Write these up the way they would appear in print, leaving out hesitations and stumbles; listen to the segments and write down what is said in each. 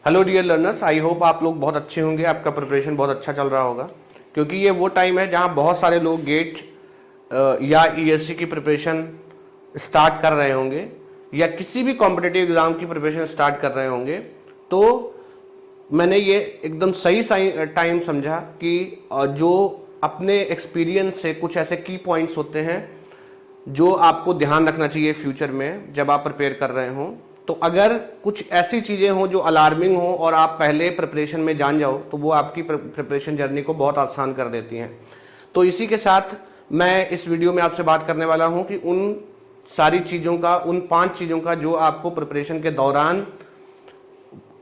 Hello dear learners, I hope आप लोग बहुत अच्छे होंगे, आपका प्रिपरेशन बहुत अच्छा चल रहा होगा। क्योंकि ये वो टाइम है जहां बहुत सारे लोग गेट या ईएससी की प्रिपरेशन स्टार्ट कर रहे होंगे या किसी भी कॉम्पिटिटिव एग्जाम की प्रिपरेशन स्टार्ट कर रहे होंगे। तो मैंने ये एकदम सही टाइम समझा कि जो अपने एक्सपीरियंस से कुछ ऐसे की पॉइंट्स होते हैं जो आपको ध्यान रखना चाहिए फ्यूचर में जब आप प्रिपेयर कर रहे हों। तो अगर कुछ ऐसी चीज़ें हों जो अलार्मिंग हो और आप पहले प्रिपरेशन में जान जाओ तो वो आपकी प्रिपरेशन जर्नी को बहुत आसान कर देती हैं। तो इसी के साथ मैं इस वीडियो में आपसे बात करने वाला हूं कि उन सारी चीज़ों का, उन 5 चीज़ों का जो आपको प्रिपरेशन के दौरान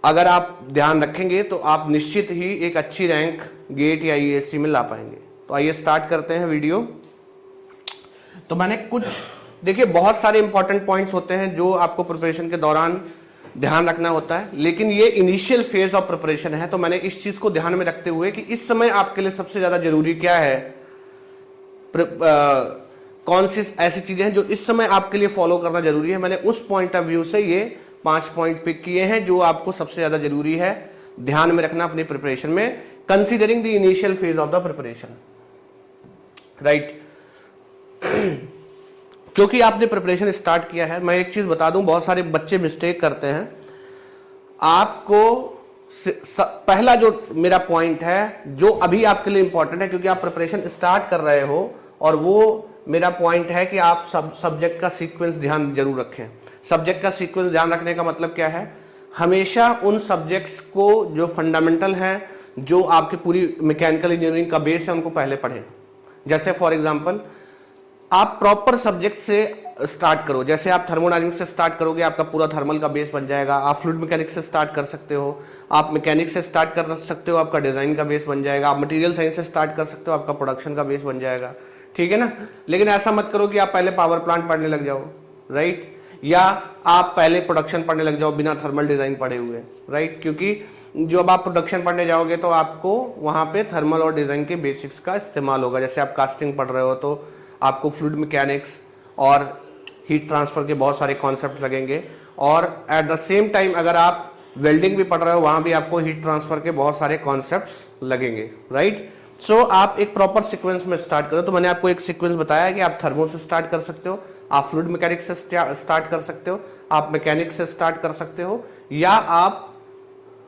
अगर आप ध्यान रखेंगे तो आप निश्चित ही एक अच्छी रैंक गेट या ईएससी में ला पाएंगे। तो आइए स्टार्ट करते हैं वीडियो। तो मैंने कुछ, देखिए बहुत सारे इंपॉर्टेंट पॉइंट्स होते हैं जो आपको प्रिपरेशन के दौरान ध्यान रखना होता है, लेकिन ये इनिशियल फेज ऑफ प्रिपरेशन है। तो मैंने इस चीज को ध्यान में रखते हुए कि इस समय आपके लिए सबसे ज्यादा जरूरी क्या है, कौन सी ऐसी चीजें हैं जो इस समय आपके लिए फॉलो करना जरूरी है, मैंने उस पॉइंट ऑफ व्यू से ये 5 पॉइंट पिक किए हैं जो आपको सबसे ज्यादा जरूरी है ध्यान में रखना अपनी प्रिपरेशन में, considering the initial phase of the preparation, right. क्योंकि आपने प्रिपरेशन स्टार्ट किया है, मैं एक चीज बता दूं, बहुत सारे बच्चे मिस्टेक करते हैं। आपको पहला जो मेरा पॉइंट है जो अभी आपके लिए इंपॉर्टेंट है, क्योंकि आप प्रिपरेशन स्टार्ट कर रहे हो, और वो मेरा पॉइंट है कि आप सब्जेक्ट का सीक्वेंस ध्यान जरूर रखें। सब्जेक्ट का सीक्वेंस ध्यान रखने का मतलब क्या है, हमेशा उन सब्जेक्ट्स को जो फंडामेंटल हैं, जो आपकी पूरी मैकेनिकल इंजीनियरिंग का बेस है, उनको पहले पढ़ें। जैसे फॉर एग्जाम्पल आप प्रॉपर सब्जेक्ट से स्टार्ट करो। जैसे आप थर्मोडायनामिक्स से स्टार्ट करोगे, आपका पूरा थर्मल का बेस बन जाएगा। आप फ्लूइड मैकेनिक्स से स्टार्ट कर सकते हो, आप मैकेनिक्स से स्टार्ट कर सकते हो, आपका डिजाइन का बेस बन जाएगा। आप मटेरियल साइंस से स्टार्ट कर सकते हो, आपका प्रोडक्शन का बेस बन जाएगा, ठीक है ना। लेकिन ऐसा मत करो कि आप पहले पावर प्लांट पढ़ने लग जाओ, राइट, या आप पहले प्रोडक्शन पढ़ने लग जाओ बिना थर्मल डिजाइन पढ़े हुए, राइट। क्योंकि जब आप प्रोडक्शन पढ़ने जाओगे तो आपको वहां पे थर्मल और डिजाइन के बेसिक्स का इस्तेमाल होगा। जैसे आप कास्टिंग पढ़ रहे हो तो आपको फ्लूइड मैकेनिक्स और हीट ट्रांसफर के बहुत सारे कॉन्सेप्ट लगेंगे, और एट द सेम टाइम अगर आप वेल्डिंग भी पढ़ रहे हो वहां भी आपको हीट ट्रांसफर के बहुत सारे कॉन्सेप्ट्स लगेंगे, राइट। सो आप एक प्रॉपर सीक्वेंस में स्टार्ट करो। तो मैंने आपको एक सीक्वेंस बताया कि आप थर्मो से स्टार्ट कर सकते हो, आप फ्लूइड मैकेनिक्स से स्टार्ट कर सकते हो, आप मैकेनिक्स से स्टार्ट कर सकते हो, या आप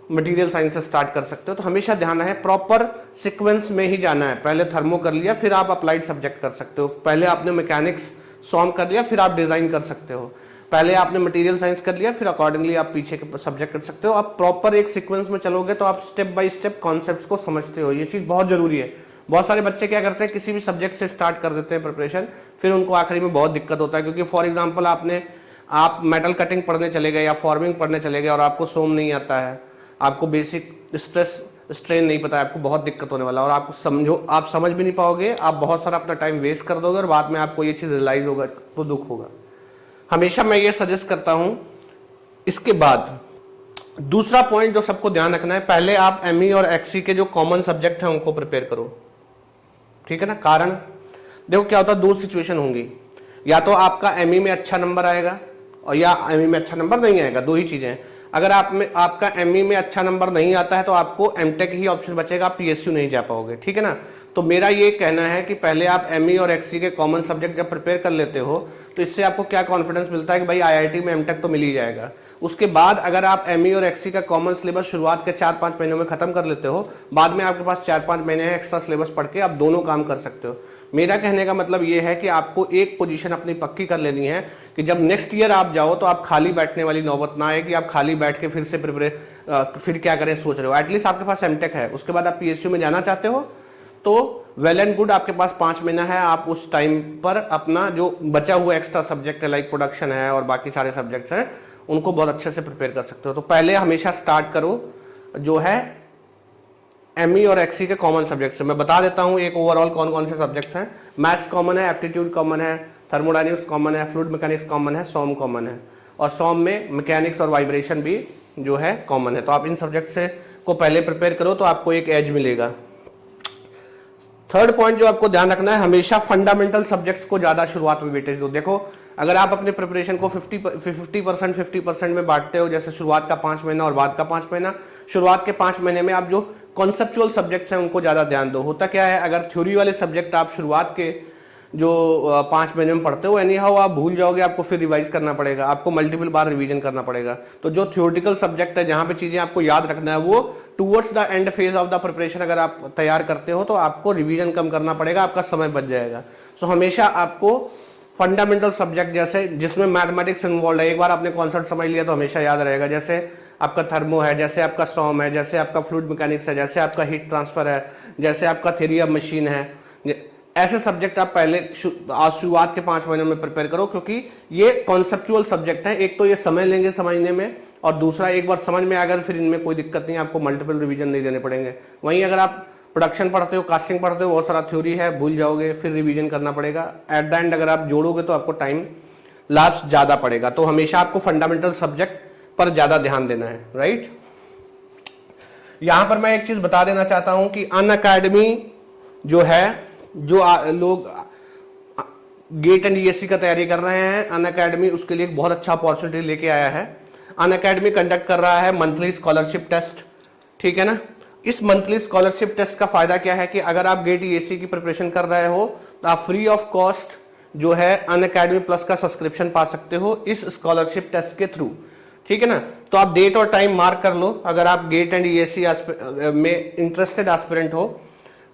मटेरियल साइंस से स्टार्ट कर सकते हो। तो हमेशा ध्यान है प्रॉपर सीक्वेंस में ही जाना है। पहले थर्मो कर लिया, फिर आप अप्लाइड सब्जेक्ट कर सकते हो। पहले आपने मैकेनिक्स सॉल्व कर लिया, फिर आप डिजाइन कर सकते हो। पहले आपने मटेरियल साइंस कर लिया, फिर अकॉर्डिंगली आप पीछे के सब्जेक्ट कर सकते हो। आप प्रॉपर एक सीक्वेंस में चलोगे तो आप स्टेप बाय स्टेप कॉन्सेप्ट्स को समझते हो। ये चीज बहुत जरूरी है। बहुत सारे बच्चे क्या करते हैं, किसी भी सब्जेक्ट से स्टार्ट कर देते हैं प्रिपरेशन, फिर उनको आखिरी में बहुत दिक्कत होता है। क्योंकि फॉर एग्जाम्पल आप मेटल कटिंग पढ़ने चले गए या फॉर्मिंग पढ़ने चले गए और आपको सोम नहीं आता है, आपको बेसिक स्ट्रेस स्ट्रेन नहीं पता है, आपको बहुत दिक्कत होने वाला है। और आप समझ भी नहीं पाओगे, आप बहुत सारा अपना टाइम वेस्ट कर दोगे और बाद में आपको ये चीज रियलाइज होगा तो दुख होगा। हमेशा मैं ये सजेस्ट करता हूं। इसके बाद दूसरा पॉइंट जो सबको ध्यान रखना है, पहले आप एमई और एक्सी के जो कॉमन सब्जेक्ट हैं उनको प्रिपेयर करो, ठीक है ना। कारण देखो क्या होता है, 2 सिचुएशन होंगी, या तो आपका एमई में अच्छा नंबर आएगा और या एमई में अच्छा नंबर नहीं आएगा। 2 ही चीजें हैं। अगर आपका एमई में अच्छा नंबर नहीं आता है तो आपको एमटेक ही ऑप्शन बचेगा, आप पीएसयू नहीं जा पाओगे, ठीक है ना। तो मेरा ये कहना है कि पहले आप एमई और एक्सी के कॉमन सब्जेक्ट जब प्रिपेयर कर लेते हो तो इससे आपको क्या कॉन्फिडेंस मिलता है कि भाई आईआईटी में एमटेक तो मिल ही जाएगा। उसके बाद अगर आप एमई और एक्सी का कॉमन सिलेबस शुरुआत के 4-5 महीनों में खत्म कर लेते हो, बाद में आपके पास 4-5 महीने हैं एक्स्ट्रा सिलेबस पढ़ के आप दोनों काम कर सकते हो। मेरा कहने का मतलब यह है कि आपको एक पोजीशन अपनी पक्की कर लेनी है कि जब नेक्स्ट ईयर आप जाओ तो आप खाली बैठने वाली नौबत ना आए कि आप खाली बैठ के फिर से फिर क्या करें सोच रहे हो। एटलीस्ट आपके पास एमटेक है, उसके बाद आप पीएसयू में जाना चाहते हो तो वेल एंड गुड, आपके पास 5 महीना है। आप उस टाइम पर अपना जो बचा हुआ एक्स्ट्रा सब्जेक्ट है, लाइक प्रोडक्शन है और बाकी सारे सब्जेक्ट्स हैं, उनको बहुत अच्छे से प्रिपेयर कर सकते हो। तो पहले हमेशा स्टार्ट करो जो है एमई और एक्सी के कॉमन सब्जेक्ट से। मैं बता देता हूं एक ओवरऑल कौन कौन से सब्जेक्ट्स हैं। मैथ्स कॉमन है, एप्टीट्यूड कॉमन है, थर्मोडायनामिक्स कॉमन है, फ्लूइड मैकेनिक्स कॉमन है, सॉम कॉमन है, और सॉम में मैकेनिक्स और वाइब्रेशन भी जो है कॉमन है। तो आप इन सब्जेक्ट से को पहले प्रिपेयर करो तो आपको एक एज मिलेगा। थर्ड पॉइंट जो आपको ध्यान रखना है, हमेशा फंडामेंटल सब्जेक्ट्स को ज्यादा शुरुआत में वेटेज दो। देखो अगर आप अपने प्रिपरेशन को 50% में बांटते हो, जैसे शुरुआत का 5 महीना और बाद का 5 महीना, शुरुआत के 5 महीने में आप जो कॉन्सेप्चुअल सब्जेक्ट्स हैं उनको ज़्यादा ध्यान दो। होता क्या है, अगर थ्योरी वाले सब्जेक्ट आप शुरुआत के जो 5 महीने में पढ़ते हो, एनी हाउ आप भूल जाओगे, आपको फिर रिवाइज करना पड़ेगा, आपको मल्टीपल बार रिवीजन करना पड़ेगा। तो जो थ्योरेटिकल सब्जेक्ट है जहाँ पे चीज़ें आपको याद रखना है, वो towards the end phase of the preparation अगर आप तैयार करते हो तो आपको रिवीजन कम करना पड़ेगा, आपका समय बच जाएगा। सो हमेशा आपको फंडामेंटल सब्जेक्ट जैसे जिसमें मैथमेटिक्स इन्वॉल्व है, एक बार आपने कॉन्सेप्ट समझ लिया तो हमेशा याद रहेगा। जैसे आपका थर्मो है, जैसे आपका सॉम है, जैसे आपका फ्लूइड मैकेनिक्स है, जैसे आपका हीट ट्रांसफर है, जैसे आपका थ्योरी ऑफ मशीन है। ऐसे सब्जेक्ट आप पहले शुरुआत के 5 महीनों में प्रिपेयर करो, क्योंकि ये कॉन्सेप्चुअल सब्जेक्ट है। एक तो ये समय लेंगे समझने में, और दूसरा एक बार समझ में आ गया फिर इनमें कोई दिक्कत नहीं, आपको मल्टीपल रिवीजन नहीं देने पड़ेंगे। वहीं अगर आप प्रोडक्शन पढ़ते हो, कास्टिंग पढ़ते हो, बहुत सारा थ्योरी है, भूल जाओगे, फिर रिवीजन करना पड़ेगा। एट द एंड अगर आप जोड़ोगे तो आपको टाइम लास्ट ज्यादा पड़ेगा। तो हमेशा आपको फंडामेंटल सब्जेक्ट पर ज्यादा ध्यान देना है, राइट। यहां पर मैं एक चीज बता देना चाहता हूं कि अनअकैडमी जो है, जो लोग गेट एंड ईएससी का तैयारी कर रहे हैं, अनअकैडमी उसके लिए एक बहुत अच्छा अपॉर्चुनिटी लेके आया है। अनअकैडमी कंडक्ट कर रहा है मंथली स्कॉलरशिप टेस्ट, ठीक है ना। इस मंथली स्कॉलरशिप टेस्ट का फायदा क्या है कि अगर आप गेट ईएससी की प्रिपरेशन कर रहे हो तो आप फ्री ऑफ कॉस्ट जो है अनअकैडमी प्लस का सब्सक्रिप्शन पा सकते हो इस स्कॉलरशिप टेस्ट के थ्रू, ठीक है ना। तो आप डेट और टाइम मार्क कर लो। अगर आप गेट एंड ईएससी में इंटरेस्टेड एस्पिरेंट हो,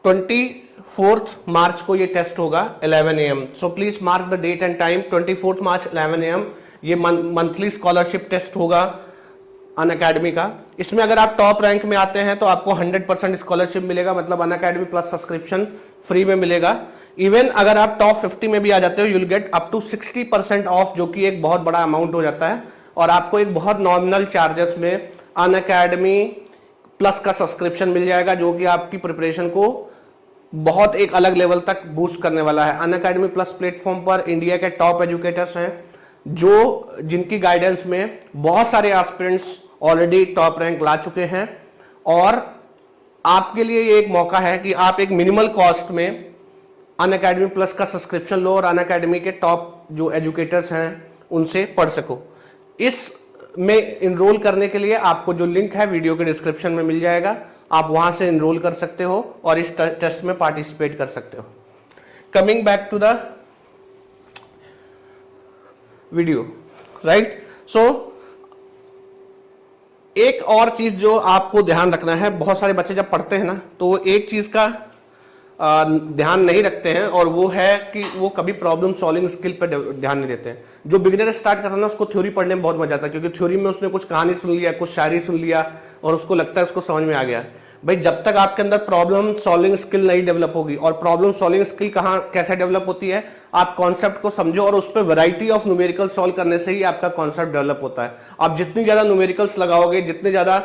24 मार्च को ये टेस्ट होगा 11 AM। So please mark the date and time, 24 मार्च 11 AM ये मंथली स्कॉलरशिप टेस्ट होगा अनअकैडमी का। इसमें अगर आप टॉप रैंक में आते हैं तो आपको 100% स्कॉलरशिप मिलेगा, मतलब अनअकैडमी प्लस सब्सक्रिप्शन फ्री में मिलेगा। इवन अगर आप टॉप 50 में भी आ जाते हो, you will get up to 60% off, जो कि एक बहुत बड़ा अमाउंट हो जाता है, और आपको एक बहुत नॉमिनल चार्जेस में अनअकैडमी प्लस का सब्सक्रिप्शन मिल जाएगा, जो कि आपकी प्रिपरेशन को बहुत एक अलग लेवल तक बूस्ट करने वाला है। अनअकैडमी प्लस प्लेटफॉर्म पर इंडिया के टॉप एजुकेटर्स हैं, जो जिनकी गाइडेंस में बहुत सारे एस्पिरेंट्स ऑलरेडी टॉप रैंक ला चुके हैं। और आपके लिए ये एक मौका है कि आप एक मिनिमल कॉस्ट में अनअकैडमी प्लस का सब्सक्रिप्शन लो और अनअकैडमी के टॉप जो एजुकेटर्स हैं उनसे पढ़ सको। इस में इनरोल करने के लिए आपको जो लिंक है वीडियो के डिस्क्रिप्शन में मिल जाएगा, आप वहां से इनरोल कर सकते हो और इस टेस्ट में पार्टिसिपेट कर सकते हो। Coming back to the video, right. So एक और चीज जो आपको ध्यान रखना है, बहुत सारे बच्चे जब पढ़ते हैं ना तो वो एक चीज का ध्यान नहीं रखते हैं, और वो है कि वो कभी प्रॉब्लम सॉल्विंग स्किल पर ध्यान नहीं देते हैं। जो बिगिनर स्टार्ट करता है ना, उसको थ्योरी पढ़ने में बहुत मजा आता है, क्योंकि थ्योरी में उसने कुछ कहानी सुन लिया, कुछ शायरी सुन लिया और उसको लगता है उसको समझ में आ गया। भाई जब तक आपके अंदर प्रॉब्लम सॉल्विंग स्किल नहीं डेवलप होगी, और प्रॉब्लम सॉल्विंग स्किल कहाँ कैसे डेवलप होती है, आप कॉन्सेप्ट को समझो और उस पर वैरायटी ऑफ न्यूमेरिकल सॉल्व करने से ही आपका कॉन्सेप्ट डेवलप होता है। आप जितनी ज्यादा न्यूमेरिकल्स लगाओगे, जितने ज्यादा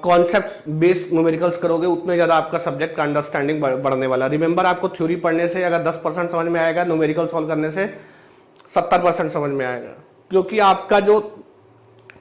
कॉन्सेप्ट बेस्ड न्यूमेरिकल्स करोगे, उतने ज्यादा आपका सब्जेक्ट का अंडरस्टैंडिंग बढ़ने वाला। रिमेंबर, आपको थ्योरी पढ़ने से अगर 10% समझ में आएगा, न्यूमेरिकल सॉल्व करने से 70% समझ में आएगा, क्योंकि आपका जो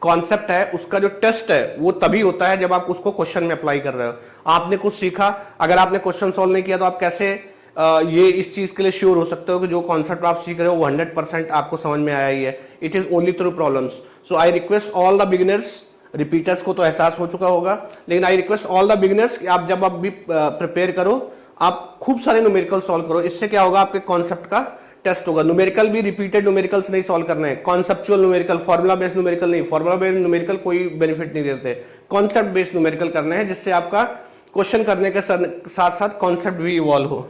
कॉन्सेप्ट है उसका जो टेस्ट है वो तभी होता है जब आप उसको क्वेश्चन में अप्लाई कर रहे हो। आपने कुछ सीखा, अगर आपने क्वेश्चन सॉल्व नहीं किया तो आप कैसे ये इस चीज के लिए श्योर हो सकते हो कि जो कॉन्सेप्ट आप सीख रहे हो वो 100% आपको समझ में आया ही है। It is only through problems. So I request all the beginners, repeaters को तो एहसास हो चुका होगा, लेकिन I request all the beginners कि आप जब आप भी प्रिपेयर करो, आप खूब सारे न्यूमेरिकल सॉल्व करो। इससे क्या होगा, आपके कॉन्सेप्ट का टेस्ट होगा। न्यूमेरिकल भी रिपीटेड न्यूमेरिकल्स नहीं सॉल्व करना है, conceptual numerical, formula based numerical नहीं। फॉर्मुला बेस्ड न्यूमेरिकल कोई बेनिफिट नहीं देते, कॉन्सेप्ट बेस्ड न्यूमेरिकल करने हैं, जिससे आपका क्वेश्चन करने के साथ साथ कॉन्सेप्ट भी इवॉल्व हो।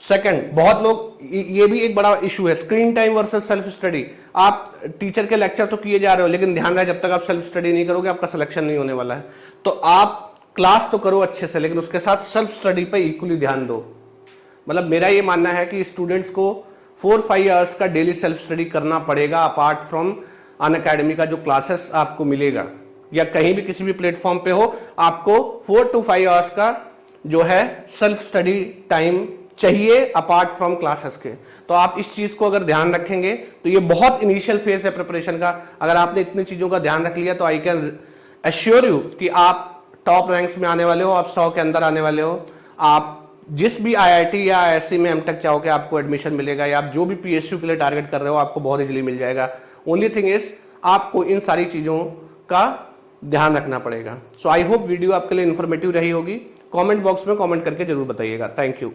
सेकंड, बहुत लोग, ये भी एक बड़ा इशू है, screen time versus self study. आप टीचर के लेक्चर तो किए जा रहे हो, लेकिन ध्यान रहे जब तक आप सेल्फ स्टडी नहीं करोगे आपका सिलेक्शन नहीं होने वाला है। तो आप क्लास तो करो अच्छे से, लेकिन उसके साथ सेल्फ स्टडी पे इक्वली ध्यान दो। मतलब मेरा ये मानना है कि स्टूडेंट्स को 4-5 आवर्स का डेली सेल्फ स्टडी करना पड़ेगा, अपार्ट फ्रॉम अनअकैडमी का जो क्लासेस आपको मिलेगा, या कहीं भी किसी भी प्लेटफॉर्म पे हो, आपको 4 to 5 आवर्स का जो है सेल्फ स्टडी टाइम चाहिए अपार्ट फ्रॉम क्लासेस के। तो आप इस चीज को अगर ध्यान रखेंगे तो ये बहुत इनिशियल फेज है प्रिपरेशन का, अगर आपने इतनी चीजों का ध्यान रख लिया तो आई कैन एश्योर यू कि आप टॉप रैंक्स में आने वाले हो, आप 100 के अंदर आने वाले हो, आप जिस भी आईआईटी या आईएससी में एमटेक चाहोगे आपको एडमिशन मिलेगा, या आप जो भी पीएसयू के लिए टारगेट कर रहे हो आपको बहुत इजीली मिल जाएगा। ओनली थिंग इज आपको इन सारी चीजों का ध्यान रखना पड़ेगा। सो आई होप वीडियो आपके लिए इंफॉर्मेटिव रही होगी। कमेंट बॉक्स में कमेंट करके जरूर बताइएगा। Thank you.